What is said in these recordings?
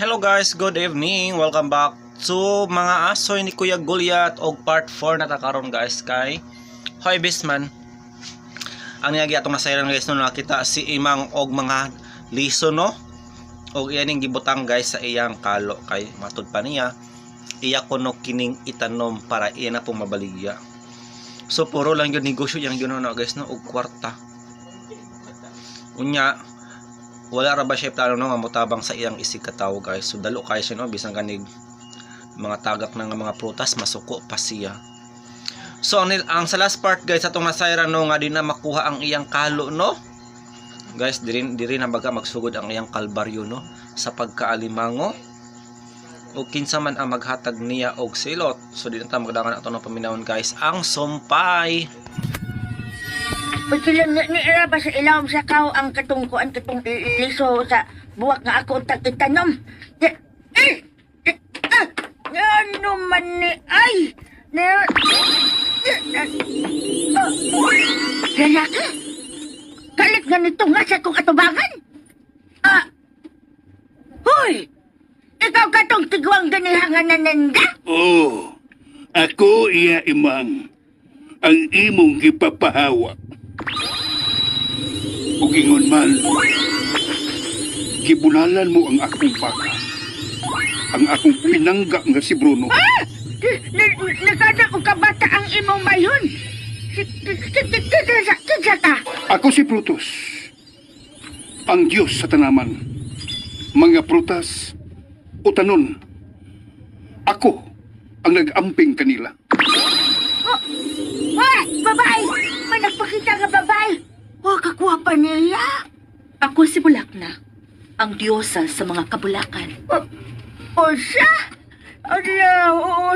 Hello guys, good evening. Welcome back to mga asoy ni Kuya Goliath og part 4 na ta karon guys kay Hoy Bisman. Ang niyagi atong nasayran guys no nakita si Imang og mga liso no. Og iyaning gibutang guys sa iyang kalo kay matud pa niya iya kuno kining itanom para iya na pong mabaligya. So puro lang yun negosyo yang yun no guys no og kwarta. Unya wala ra ba siya plano no nga motabang sa iyang isigkatawo guys. So dalo kay siya no bisan kanig mga tagak ng mga prutas masuko pa siya. So ang sa last part guys atong nasayran no nga di na makuha ang iyang kalo no. Guys diri na baga magsugod ang iyang kalbaryo no sa pagkaalimango. O kinsa man ang maghatag niya og silot. So di na ta magdangan ato ng paminawon guys ang sumpay. Pagkilang niira ba sa ilawom sa kao ang katungkuan katong liso sa buwak nga ako tag-itanom. Ano man ni ay! Lalaki! Kalit nga nito nga sa kong atubangan! Hoy! Ikaw katong tigwang ganihangan na nanda? Oh, ako iya Imang, ang imong gipapahawak. Ug ingon man, gibunalan mo ang akong baka, ang akong pinangga nga si Bruno. Nagkada ko kabata ang imong mayon. Kinsa ta? Ako si Brutus, ang Diyos sa tanaman. Mga prutas, utanon, ako ang nag-amping kanila. Babae! May nagpakita nga babae! Kakuha pa niya! Ako si Bulakna, ang diyosa sa mga kabulakan. O siya?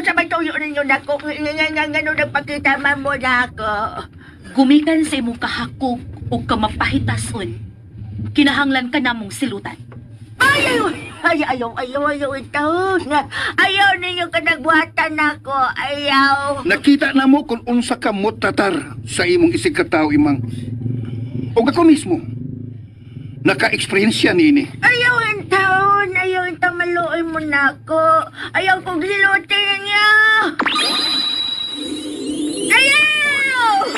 Sabay tuyo ninyo na ko. Nga nagpakita man mo na ako. Gumikan sa imong kahakog o kamapahitason, kinahanglan ka namong silutan. Ayaw ito. Ayaw ninyo ka nagbuhatan ako. Ayaw. Nakita na mo kung unsa ka mo tatar sa imong isigkatawo Imang. O ako mismo, naka-eksperyensya nini. Ayaw ito maluoy mo na ako. Ayaw kong gilutin niya. Ayaw!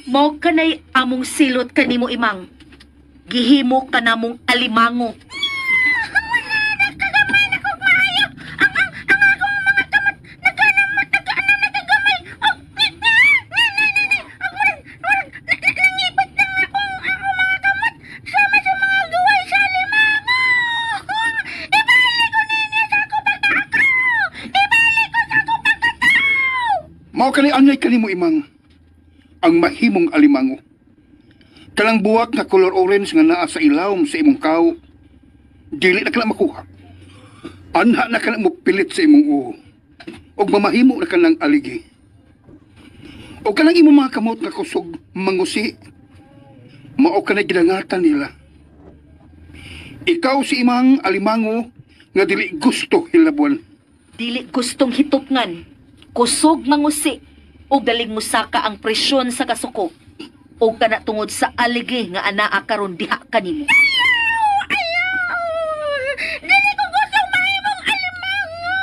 Mao kanay among silot kanimo Imang. Gihimo ka namong alimango. Mao kani anyay kanimo Imang, ang mahimong alimango. Kalang buwak nga color orange nga naa sa ilawom sa imong kaw, dili na kana makuha. Anha na kana mo pilit sa imong uho. Og mamahimo na kanang aligi. O kanang imong mga kamot nga kusog mangusi, mao kanay gidangatan nila. Ikaw si imang alimango nga dili gusto hilabuan. Dili gustong hitupngan, kusog mangusi, ug daling musaka ang presyon sa kasuko. O kana tungod sa aligi nga anaa karon diha kanimo. Dili ko gusto mahimong alimango.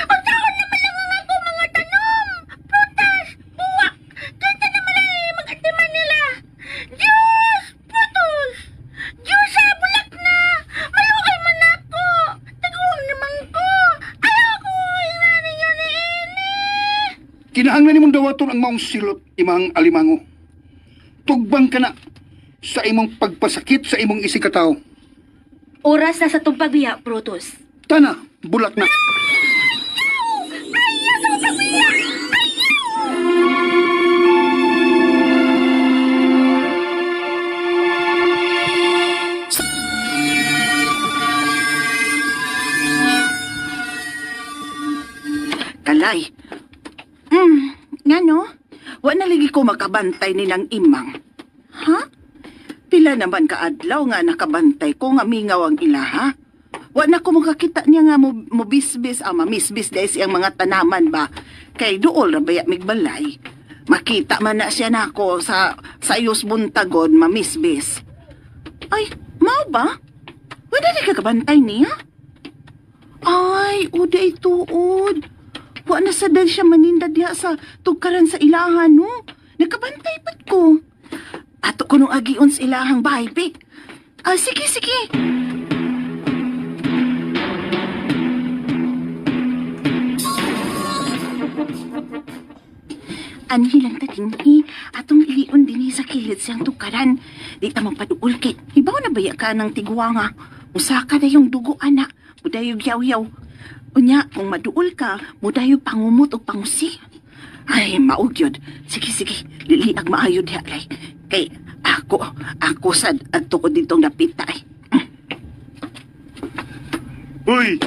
Unsaon naman lang ako mga tanom, prutas, buwak. Kinsa naman ay mag-atiman nila. Diyos, putos. Diyos sa bulak na. Maluoy man ako. Tiguang naman ko. Ayaw ko ina ninyo ni ini. Kinahanglan nimong dawaton ang maong silot imang alimango. Tugbang ka na sa imong pagpasakit sa imong isikataw. Oras na sa tong pagbiya, Protos. Tana, bulak na. Kalay. Nga no? Wa na lagi ko makabantay ni ng Imang. Ha? Pila naman kaadlaw nga nakabantay ko nga mingaw ang ilaha. Wa na ko makakita niya nga mo bisbis, mamisbis dahil siyang mga tanaman ba. Kay dool ra baya migbalay. Makita man na siya nako sa sayos buntagon mamisbis. Ay, mao ba? Wala di ka kabantay niya? Ay, uday tuod. Wa na sa dahil siya maninda diha sa tugkaran sa ilahan, no? Nagkabantay pat ko. Ato ko nung agion sa ilahang bahay, Pik. Sige, sige. Anhi lang ta dinhi, atong ilion dinhi sa kilid siyang tukaran. Di ta magpaduol kit. Ibaw na baya ka ng tigwanga. Usaka na yung dugo, anak. Mudayog yaw-yaw. Unya, kung maduol ka, mudayog pangumot o pangusi. Ay, maugyod. Sige, sige. Liliag maayod halay. Kay, ako sad at ko ditong napita ay. Uy!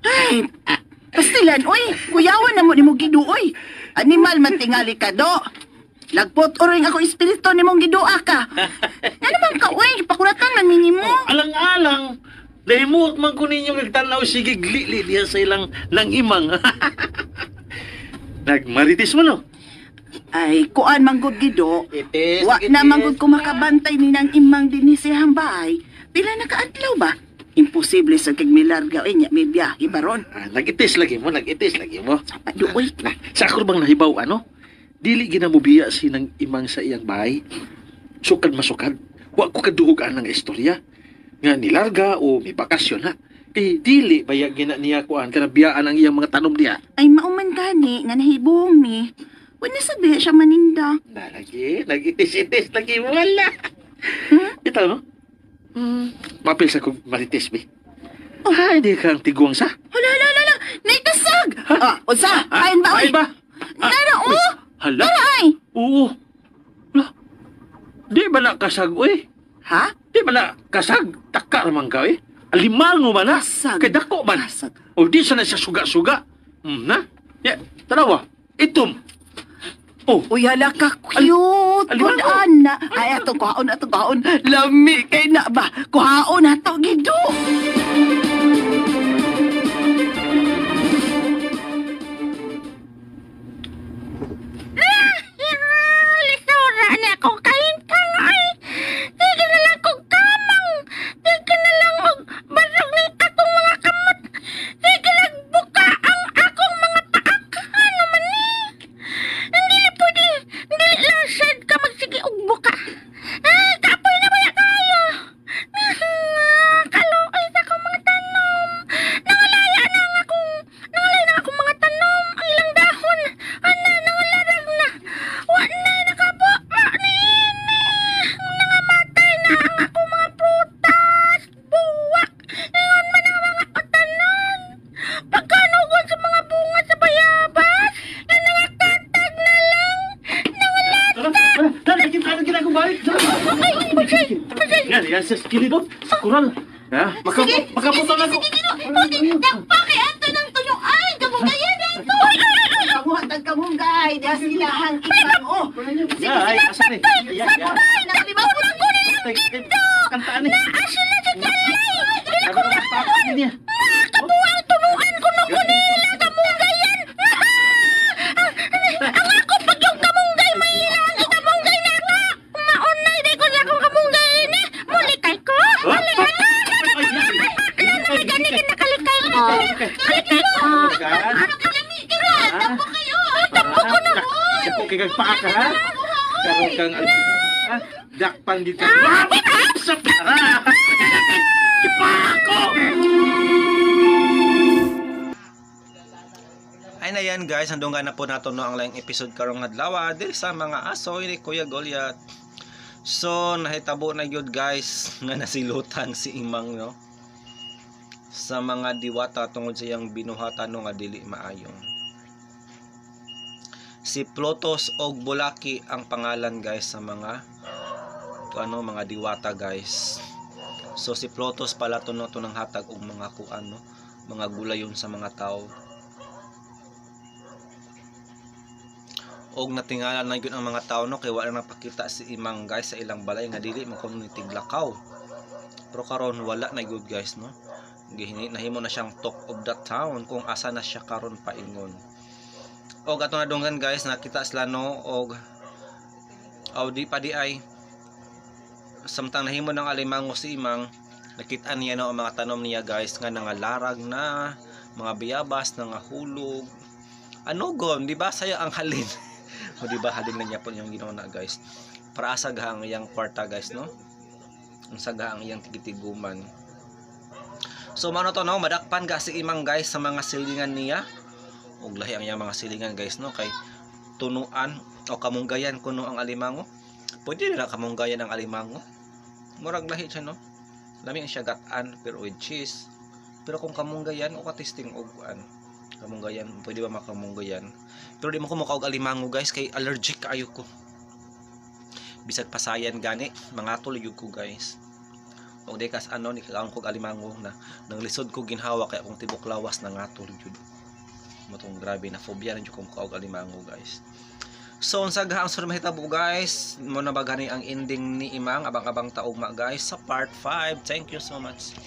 Ay, pastilan, oy. Kuyawan na mo ni mong giduoy. Animal man tingali ka, do. Lagpot oring ako espiritu ni mong gidua ka. Nga naman ka, oy. Pakulatan man minimo. Alang-alang. Dahimot man ko ninyo nagtanaw sige glili diya sa ilang lang imang. Nagmaritis mo no? Ay, kuan manggod gido. Itis. Wa na manggod ko makabantay ni nang imang dinhi sa iyang bahay. Pila na kaadlaw ba? Imposible sa kag milarga ay nya may biyahe baron. Nag-itis lagi mo. Paduoy. Sa ako bang nahibaw ano? Dili ginamubiya sinang imang sa iyang bahay. Sukad masukad. Wa ko kaduhugan ng istorya. Nga nilarga o may bakasyon ha. Eh, dili bayag gina niya kuan kanabiyaan ang iyang mga tanom diya. Ay mauman gani nga nahibong mi. Wala sabi siya maninda. Nalagi, nag-itis-itis lagi mo wala. Ito no? Mapil sa kong marites bi. Ay, di kang tiguang sa. Hala. Naitasag! Unsa? Ayon ba, oy? Ay ba? Nara, oh! Hala? Nara, ay! Oo. Hala. Di ba na kasag, oy? Ha? Di ba na kasag? Taka naman ka, eh. Alimango man, ha? Kasag. Kay dako man. Kasag. O di sana siya suga-suga. Na? Ya, tanawa. Itom. Oh, Uy, hala ka cute! Alimango. Kuhaan na! Ay, atong kuhaon. Lami kay na ba? Kuhaon na to, gido! Lisura ni ako kain kang ay. Sige na lang kong kamang. Sige na lang og basag ni akong mga kamot. Sige lang buka ang akong mga paak. Ano man ni? Hindi pwede. Hindi lang sad ka magsige og buka. Kapoy na baya kayo. Kaluoy sa akong mga tanom. Nangalaya na akong mga tanom. Ang ilang dahon. Nangalarag na. Wa na nakabo. Nangamatay na ang akong mga prutas. Buwak. Ngayon man ang mga tanom. Pagkanugod sa mga bunga sa bayabas. Na nangatatag na lang. Tara, kita ko balik. Yan, sa skilidot. Sa kural. Ha? Makaputan ako. Dagpaki ato ng tuyo. Ay, gabugayan na ito. Kamuhatag kamunggay! Diya sila ang ipang, oh! Ay, asan eh? Yan. Nakalimutan ko nila. Kantaan eh. Asya na sa talay. Sabi ko, kantaan niya. Kabuang tunuan ko na ko nila kamungayan. Ang ako pag yung kamunggay may ilang kamunggay na nga. Maunay di ko na akong kamunggay ni. Mulikay ko. Gani ka nakalikay ko. Kalikay ko. Ano ka lami? Tapo kayo. Tapo ko na ko. Tapo kay kang paa ka, ha? Karoon kang, ha? Dakpan dito. Sa pera! Ipako! Ay na yan guys, handunggan na po nato no ang laing episode karong adlaw diri sa mga aso ni Kuya Goliath. So nahitabo na gyud guys nga nasilutan si Imang no sa mga diwata tungod sa iyang binuhatan no nga dili maayo. Si Plotos og Bulaki ang pangalan guys sa mga mga diwata guys. So si Plotos pala to no nang hatag og mga kuan no, mga gulayon sa mga tao. Og natingala na gyud ang mga tao no kay wala nang pakita si Imang guys sa ilang balay nga dili man kuno tiglakaw. Pero karon wala na good guys, no? Nahimo na siyang talk of the town kung asa na siya karon paingon. Og ato na dunggan guys, nakita sila no og di pa di ay samtang nahimo ng alimango si Imang, nakita niya no ang mga tanom niya guys nga nangalarag na mga biyabas, nangahulog. Ano gon, di ba saya ang halin? O di ba halin na niya po yung ginawa na guys. Para asagahang iyang kwarta guys, no? Ang sagahang iyang tigitiguman. So mano to no, madakpan ga si Imang guys sa mga silingan niya. Og lahi ang iyang mga silingan guys, no? Kay tunuan o kamunggayan kuno ang alimango. Pwede na kamunggayan ang alimango. Murag lahi siya, no? Lami ang siya gataan pero with cheese. Pero kung kamunggayan o katisting og kamunggayan, pwede ba makamunggayan? Pero di mo ko mukha og alimango guys kay allergic kayo ko. Bisag pasayan gani, mangatol yun ko guys. Og di kas ni kakaon ko alimango na nang lisod ko ginhawa kaya kung tibok lawas na ngatol yun. Matong grabe na phobia rin yung mukha og alimango guys. So unsa gahang sur mahitabo guys, mo na bagani ang ending ni Imang abang-abang taugma guys sa part 5. Thank you so much.